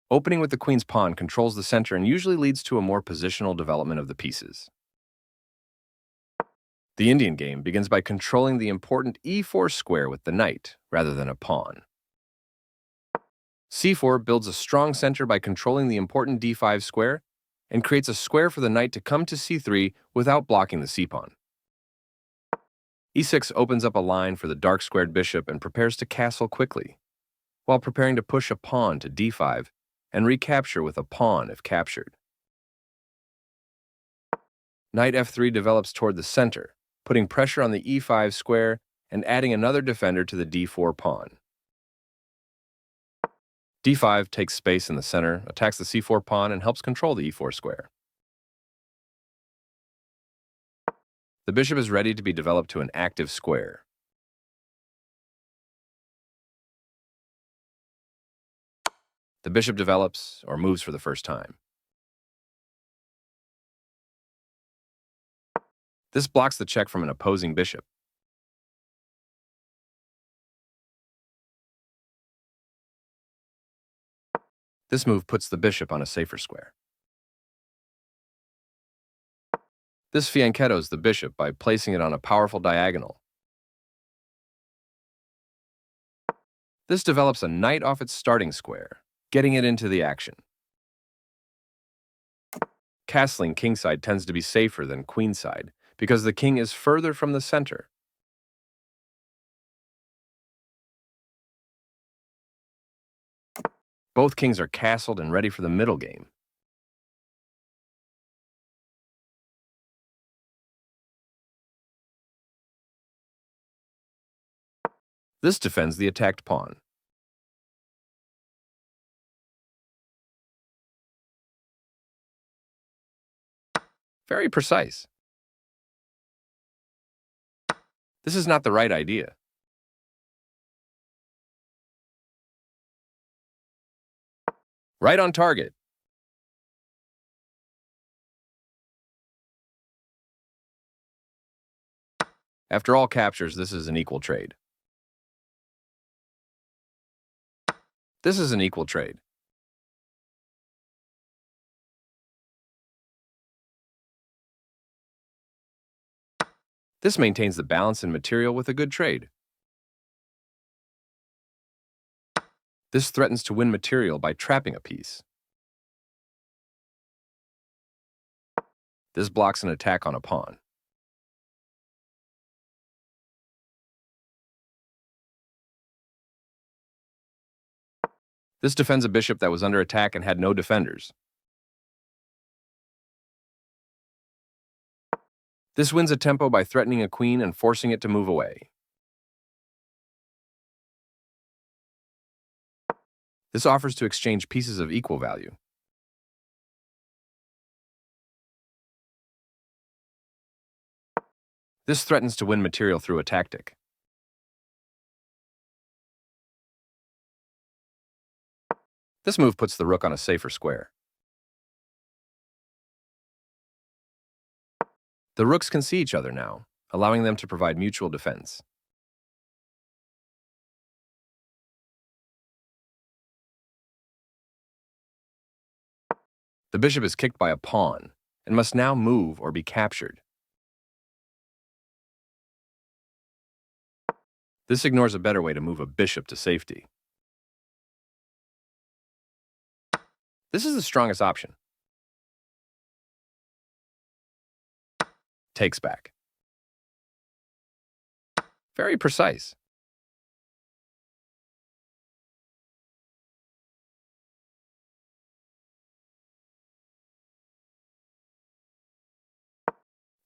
Opening with the queen's pawn controls the center and usually leads to a more positional development of the pieces. The Indian game begins by controlling the important e4 square with the knight, rather than a pawn. c4 builds a strong center by controlling the important d5 square and creates a square for the knight to come to c3 without blocking the c-pawn. e6 opens up a line for the dark-squared bishop and prepares to castle quickly, while preparing to push a pawn to d5 and recapture with a pawn if captured. Knight f3 develops toward the center, putting pressure on the e5 square and adding another defender to the d4 pawn. d5 takes space in the center, attacks the c4 pawn, and helps control the e4 square. The bishop is ready to be developed to an active square. The bishop develops, or moves for the first time. This blocks the check from an opposing bishop. This move puts the bishop on a safer square. This fianchettos the bishop by placing it on a powerful diagonal. This develops a knight off its starting square, getting it into the action. Castling kingside tends to be safer than queenside because the king is further from the center. Both kings are castled and ready for the middle game. This defends the attacked pawn. Very precise. This is not the right idea. Right on target. After all captures, this is an equal trade. This is an equal trade. This maintains the balance in material with a good trade. This threatens to win material by trapping a piece. This blocks an attack on a pawn. This defends a bishop that was under attack and had no defenders. This wins a tempo by threatening a queen and forcing it to move away. This offers to exchange pieces of equal value. This threatens to win material through a tactic. This move puts the rook on a safer square. The rooks can see each other now, allowing them to provide mutual defense. The bishop is kicked by a pawn and must now move or be captured. This ignores a better way to move a bishop to safety. This is the strongest option. Takes back. Very precise.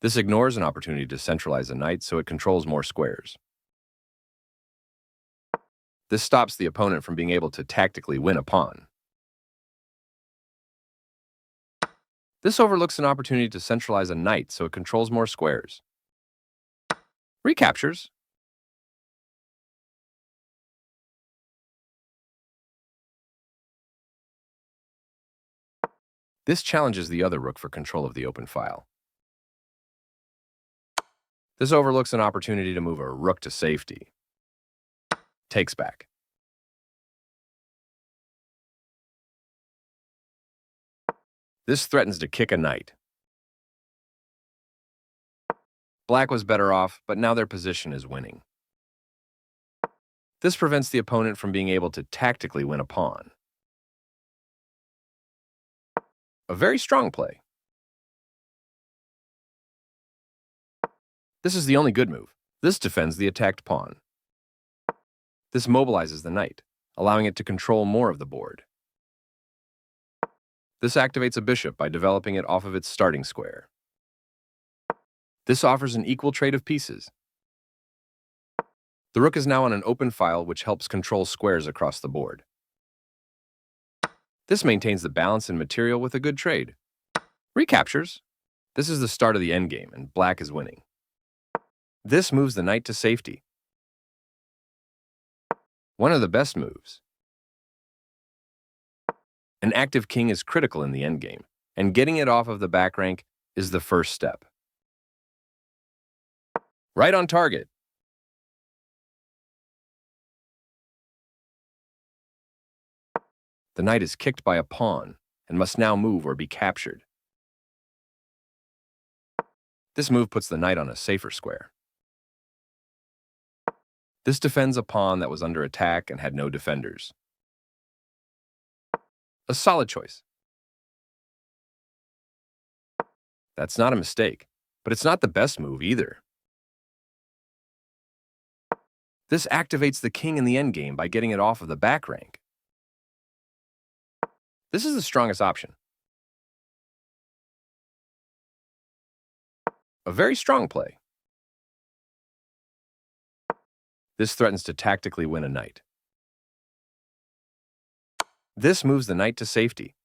This ignores an opportunity to centralize a knight so it controls more squares. This stops the opponent from being able to tactically win a pawn. This overlooks an opportunity to centralize a knight so it controls more squares. Recaptures. This challenges the other rook for control of the open file. This overlooks an opportunity to move a rook to safety. Takes back. This threatens to kick a knight. Black was better off, but now their position is winning. This prevents the opponent from being able to tactically win a pawn. A very strong play. This is the only good move. This defends the attacked pawn. This mobilizes the knight, allowing it to control more of the board. This activates a bishop by developing it off of its starting square. This offers an equal trade of pieces. The rook is now on an open file, which helps control squares across the board. This maintains the balance in material with a good trade. Recaptures. This is the start of the endgame, and black is winning. This moves the knight to safety. One of the best moves. An active king is critical in the endgame, and getting it off of the back rank is the first step. Right on target. The knight is kicked by a pawn and must now move or be captured. This move puts the knight on a safer square. This defends a pawn that was under attack and had no defenders. A solid choice. That's not a mistake, but it's not the best move either. This activates the king in the endgame by getting it off of the back rank. This is the strongest option. A very strong play. This threatens to tactically win a knight. This moves the knight to safety.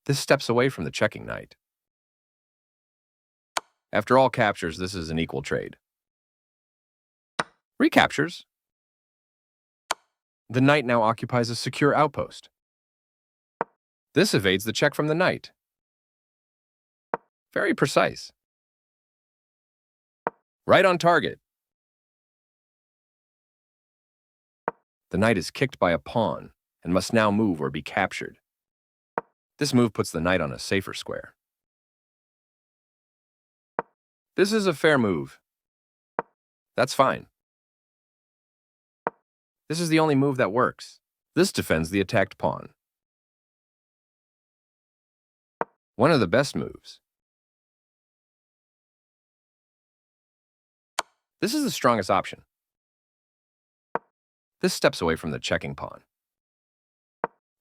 This steps away from the checking knight. After all captures, this is an equal trade. Recaptures. The knight now occupies a secure outpost. This evades the check from the knight. Very precise. Right on target. The knight is kicked by a pawn and must now move or be captured. This move puts the knight on a safer square. This is a fair move. That's fine. This is the only move that works. This defends the attacked pawn. One of the best moves. This is the strongest option. This steps away from the checking pawn.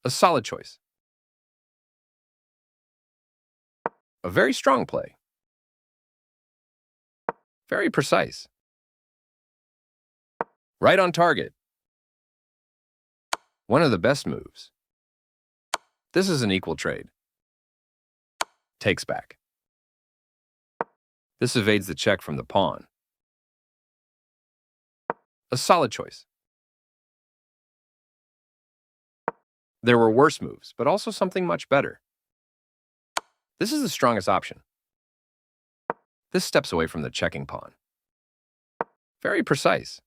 A solid choice. A very strong play. Very precise. Right on target. One of the best moves. This is an equal trade. Takes back. This evades the check from the pawn. A solid choice. There were worse moves, but also something much better. This is the strongest option. This steps away from the checking pawn. Very precise.